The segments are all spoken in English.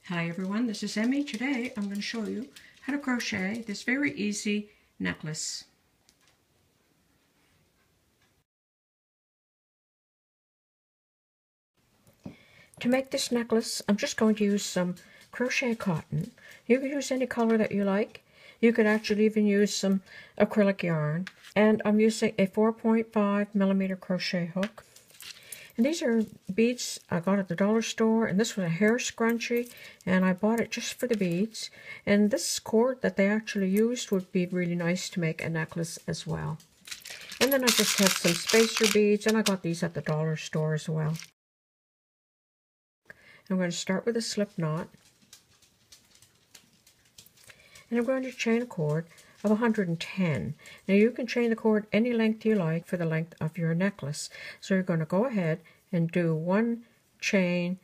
Hi everyone, this is Emmy. Today I'm going to show you how to crochet this very easy necklace. To make this necklace, I'm just going to use some crochet cotton. You can use any color that you like. You could actually even use some acrylic yarn. And I'm using a 4.5mm crochet hook. And these are beads I got at the dollar store, and this was a hair scrunchie, and I bought it just for the beads. And this cord that they actually used would be really nice to make a necklace as well. And then I just have some spacer beads, and I got these at the dollar store as well. I'm going to start with a slip knot, and I'm going to chain a cord of 110. Now you can chain the cord any length you like for the length of your necklace. So you're going to go ahead and do one chain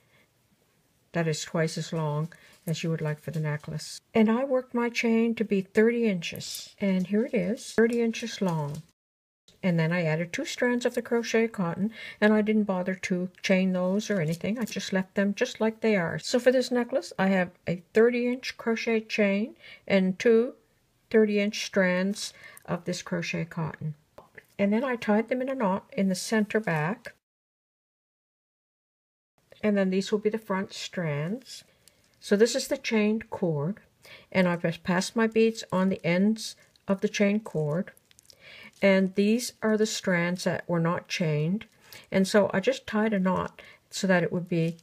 that is twice as long as you would like for the necklace. And I worked my chain to be 30 inches. And here it is, 30 inches long. And then I added 2 strands of the crochet cotton, and I didn't bother to chain those or anything. I just left them just like they are. So for this necklace, I have a 30-inch crochet chain and 2 30-inch strands of this crochet cotton. And then I tied them in a knot in the center back. And then these will be the front strands. So this is the chained cord. And I've just passed my beads on the ends of the chain cord. And these are the strands that were not chained. And so I just tied a knot so that it would be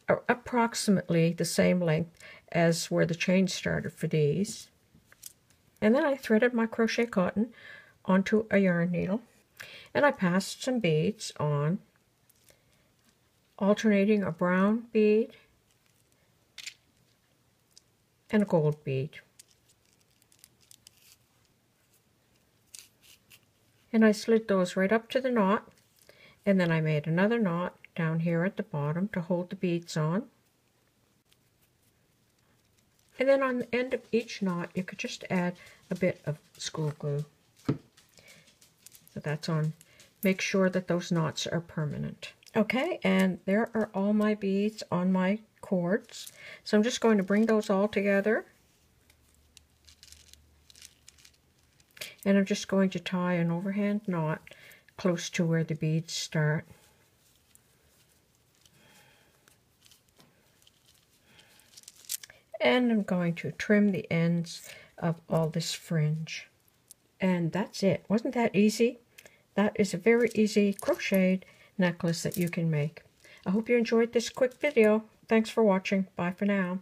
approximately the same length as where the chain started for these. And then I threaded my crochet cotton onto a yarn needle, and I passed some beads on, alternating a brown bead and a gold bead. And I slid those right up to the knot, and then I made another knot down here at the bottom to hold the beads on. And then on the end of each knot, you could just add a bit of school glue. So that's on. Make sure that those knots are permanent. Okay, and there are all my beads on my cords. So I'm just going to bring those all together. And I'm just going to tie an overhand knot close to where the beads start. And I'm going to trim the ends of all this fringe. And that's it. Wasn't that easy? That is a very easy crocheted necklace that you can make. I hope you enjoyed this quick video. Thanks for watching. Bye for now.